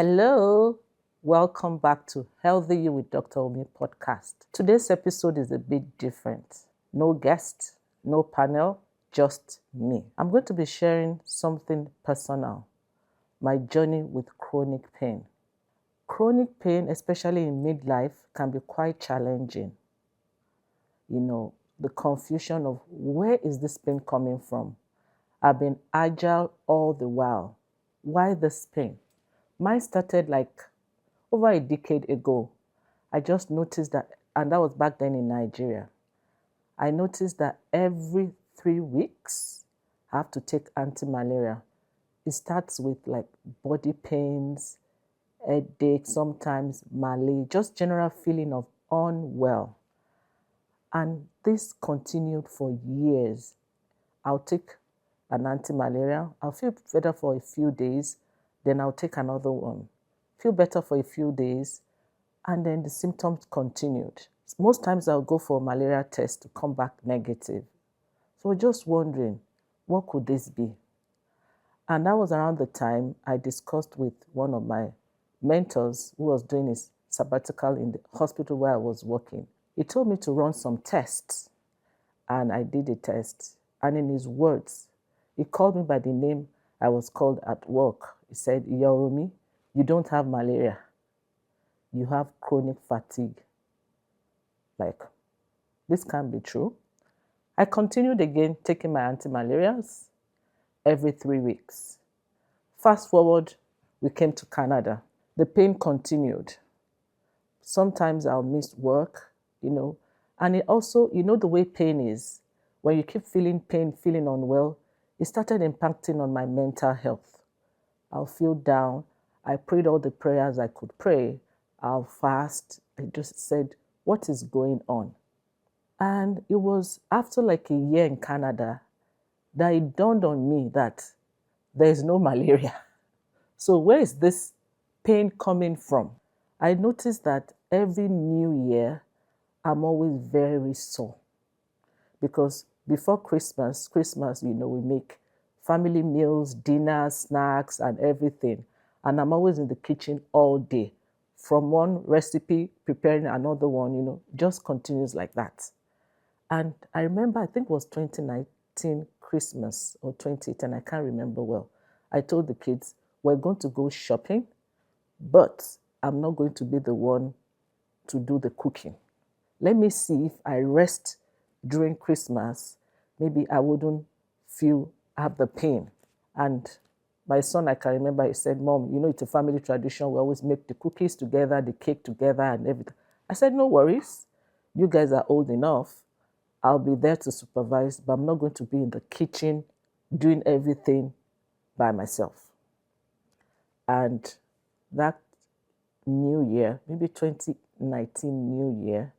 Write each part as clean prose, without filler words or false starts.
Hello, welcome back to HealthyYou with Dr Wumi podcast. Today's episode is a bit different. No guest, no panel, just me. I'm going to be sharing something personal, my journey with chronic pain. Chronic pain, especially in midlife, can be quite challenging. The confusion of where is this pain coming from? I've been agile all the while. Why this pain? Mine started like over a decade ago. I just noticed that, and that was back then in Nigeria. I noticed that every 3 weeks, I have to take anti-malaria. It starts with like body pains, headache, sometimes malaise, just general feeling of unwell. And this continued for years. I'll take an anti-malaria. I'll feel better for a few days. Then I'll take another one. Feel better for a few days. And then the symptoms continued. Most times I'll go for a malaria test to come back negative. So just wondering, what could this be? And that was around the time I discussed with one of my mentors who was doing his sabbatical in the hospital where I was working. He told me to run some tests. And I did a test. And in his words, he called me by the name I was called at work. He said, Yorumi, you don't have malaria. You have chronic fatigue. Like, this can't be true. I continued again taking my anti-malarials every 3 weeks. Fast forward, we came to Canada. The pain continued. Sometimes I'll miss work, and it also, the way pain is, when you keep feeling pain, feeling unwell, it started impacting on my mental health. I'll feel down. I prayed all the prayers I could pray. I'll fast. I just said, what is going on? And it was after like a year in Canada that it dawned on me that there is no malaria. So where is this pain coming from? I noticed that every new year, I'm always very sore. Because before Christmas, we make family meals, dinners, snacks, and everything. And I'm always in the kitchen all day. From one recipe, preparing another one, just continues like that. And I remember, I think it was 2019 Christmas or 2010, I can't remember well. I told the kids, we're going to go shopping, but I'm not going to be the one to do the cooking. Let me see if I rest during Christmas, maybe I wouldn't have the pain. And my son, I can remember, he said, Mom, it's a family tradition. We always make the cookies together, the cake together and everything. I said, no worries. You guys are old enough. I'll be there to supervise, but I'm not going to be in the kitchen doing everything by myself. And that new year, maybe 2019 New Year,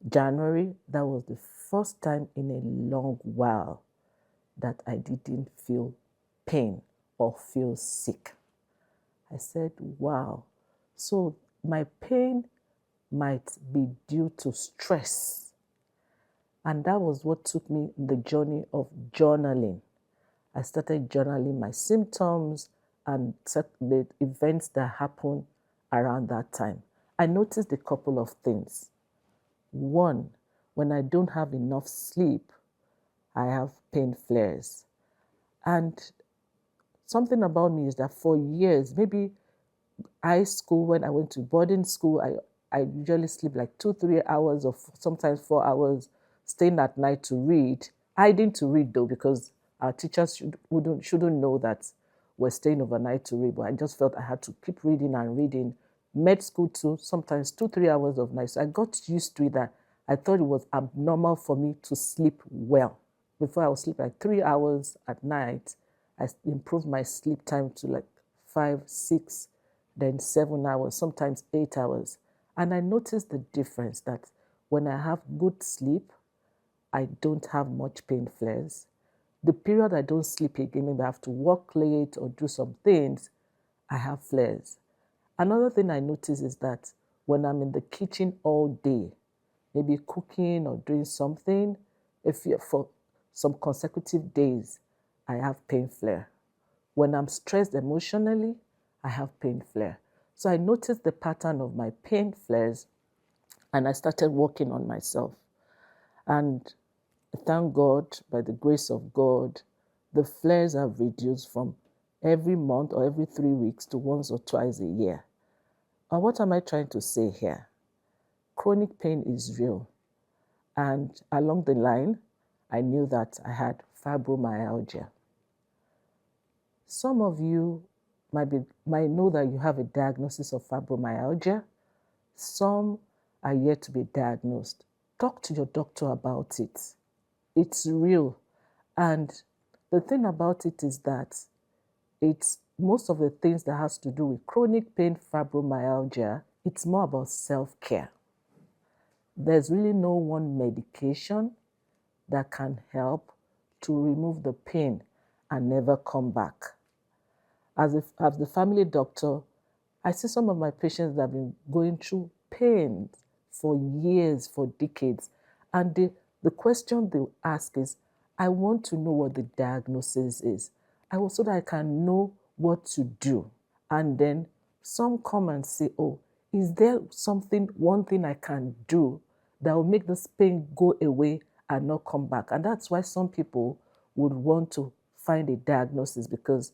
January, that was the first time in a long while that I didn't feel pain or feel sick. I said, wow. So my pain might be due to stress. And that was what took me in the journey of journaling. I started journaling my symptoms and the events that happened around that time. I noticed a couple of things. One, when I don't have enough sleep, I have pain flares. And something about me is that for years, maybe high school, when I went to boarding school, I usually sleep like 2-3 hours or sometimes 4 hours, staying at night to read. I didn't to read though, because our teachers shouldn't know that we're staying overnight to read, but I just felt I had to keep reading and reading. Med school too, sometimes 2-3 hours of night. So I got used to it that I thought it was abnormal for me to sleep well. Before I would sleep like 3 hours at night, I improved my sleep time to like 5, 6, then 7 hours, sometimes 8 hours. And I noticed the difference that when I have good sleep, I don't have much pain flares. The period I don't sleep again, maybe I have to work late or do some things, I have flares. Another thing I notice is that when I'm in the kitchen all day, maybe cooking or doing something, for some consecutive days, I have pain flare. When I'm stressed emotionally, I have pain flare. So I noticed the pattern of my pain flares and I started working on myself. And thank God, by the grace of God, the flares have reduced from every month or every 3 weeks to once or twice a year. And what am I trying to say here? Chronic pain is real. And along the line, I knew that I had fibromyalgia. Some of you might know that you have a diagnosis of fibromyalgia. Some are yet to be diagnosed. Talk to your doctor about it. It's real. And the thing about it is that it's most of the things that has to do with chronic pain, fibromyalgia, it's more about self-care. There's really no one medication that can help to remove the pain and never come back. As the family doctor, I see some of my patients that have been going through pain for years, for decades. And the question they ask is, I want to know what the diagnosis is. So that I can know what to do. And then some come and say, oh, is there one thing I can do that will make this pain go away and not come back? And that's why some people would want to find a diagnosis, because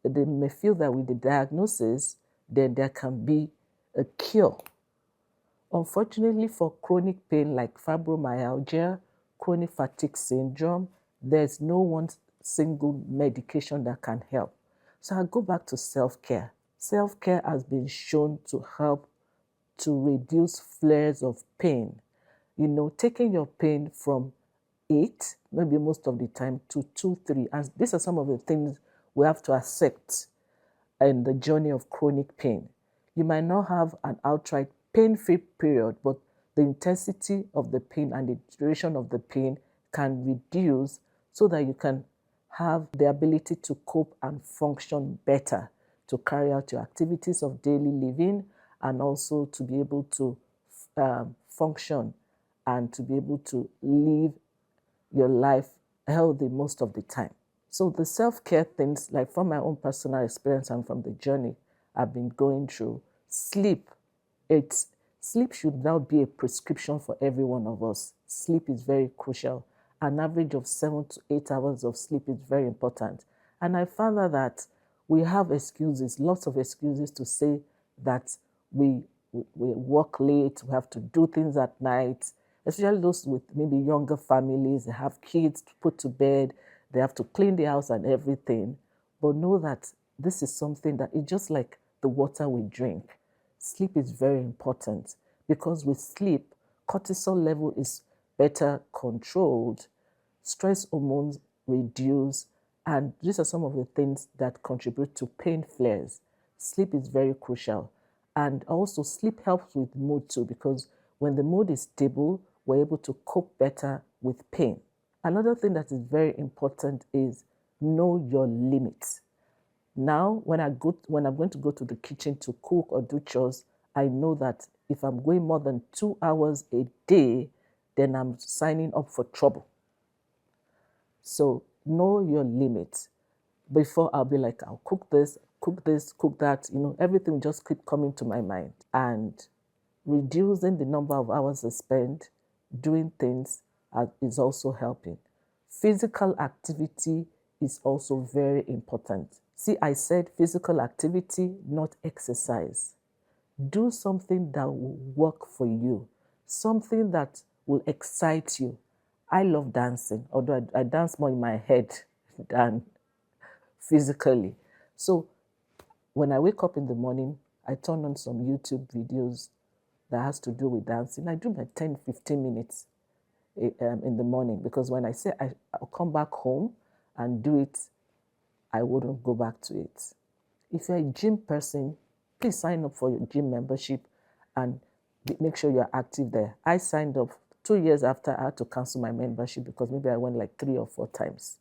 they may feel that with the diagnosis, then there can be a cure. Unfortunately, for chronic pain like fibromyalgia, chronic fatigue syndrome, there's no one single medication that can help. So I go back to self-care. Self-care has been shown to help to reduce flares of pain. Taking your pain from 8, maybe most of the time, to 2, 3. And these are some of the things we have to accept in the journey of chronic pain. You might not have an outright pain-free period, but the intensity of the pain and the duration of the pain can reduce so that you can have the ability to cope and function better, to carry out your activities of daily living, and also to be able to function and to be able to live your life healthy most of the time. So the self-care things, like from my own personal experience and from the journey I've been going through, sleep should now be a prescription for every one of us. Sleep is very crucial. An average of 7 to 8 hours of sleep is very important. And I found out that we have excuses, lots of excuses to say that we work late, we have to do things at night, especially those with maybe younger families. They have kids to put to bed, they have to clean the house and everything. But know that this is something that is just like the water we drink. Sleep is very important, because with sleep, cortisol level is better controlled, stress hormones reduce, and these are some of the things that contribute to pain flares. Sleep is very crucial. And also sleep helps with mood too, because when the mood is stable, we're able to cope better with pain. Another thing that is very important is know your limits. Now, when I'm going to go to the kitchen to cook or do chores, I know that if I'm going more than 2 hours a day, then I'm signing up for trouble. So know your limits. Before, I'll be like, I'll cook this, cook that, everything will just keep coming to my mind. And reducing the number of hours I spend doing things is also helping. Physical activity is also very important. See, I said physical activity, not exercise. Do something that will work for you, something that will excite you. I love dancing, although I dance more in my head than physically. So when I wake up in the morning, I turn on some YouTube videos that has to do with dancing. I do my 10, 15 minutes in the morning, because when I say I'll come back home and do it, I wouldn't go back to it. If you're a gym person, please sign up for your gym membership and make sure you're active there. I signed up 2 years after I had to cancel my membership because maybe I went like 3 or 4 times.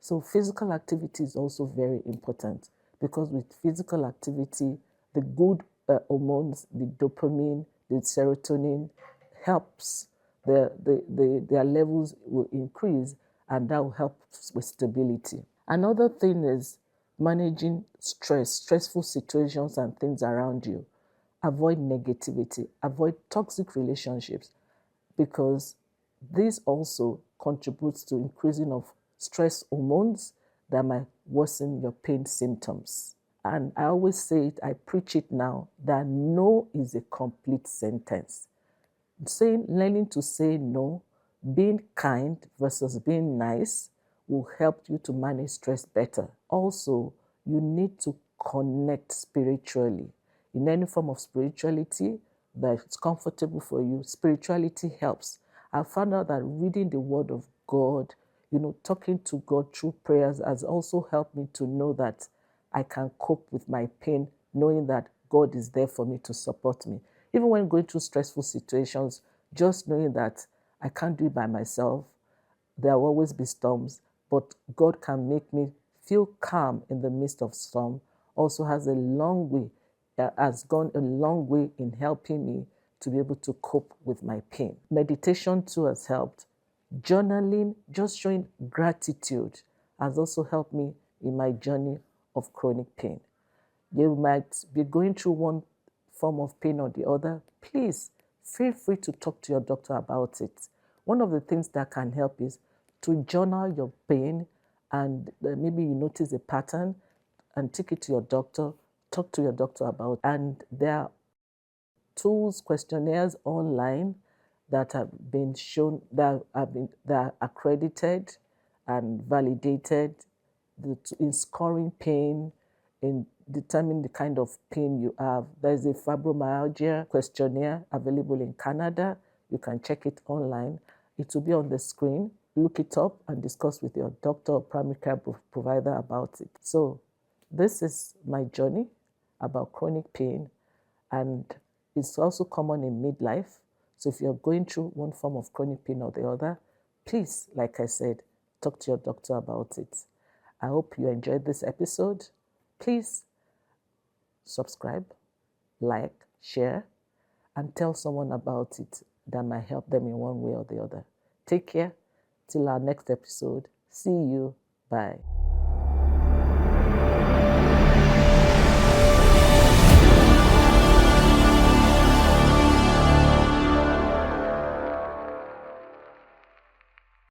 So physical activity is also very important, because with physical activity, the good hormones, the dopamine, the serotonin helps, their levels will increase, and that will help with stability. Another thing is managing stress, stressful situations and things around you. Avoid negativity, avoid toxic relationships, because this also contributes to increasing of stress hormones that might worsen your pain symptoms. And I always say it, I preach it now, that no is a complete sentence. Learning to say no, being kind versus being nice will help you to manage stress better. Also, you need to connect spiritually. In any form of spirituality that is comfortable for you, spirituality helps. I found out that reading the Word of God, talking to God through prayers has also helped me to know that I can cope with my pain, knowing that God is there for me to support me. Even when going through stressful situations, just knowing that I can't do it by myself, there will always be storms, but God can make me feel calm in the midst of storm. Also has gone a long way in helping me to be able to cope with my pain. Meditation too has helped. Journaling, just showing gratitude, has also helped me in my journey of chronic pain. You might be going through one form of pain or the other. Please feel free to talk to your doctor about it. One of the things that can help is to journal your pain, and maybe you notice a pattern and take it to your doctor, talk to your doctor about it. And there are tools, questionnaires online that have been shown, that are accredited and validated in scoring pain, in determining the kind of pain you have. There's a fibromyalgia questionnaire available in Canada. You can check it online. It will be on the screen. Look it up and discuss with your doctor or primary care provider about it. So this is my journey about chronic pain, and it's also common in midlife. So if you're going through one form of chronic pain or the other, please, like I said, talk to your doctor about it. I hope you enjoyed this episode. Please subscribe, like, share, and tell someone about it that might help them in one way or the other. Take care. Till our next episode. See you. Bye.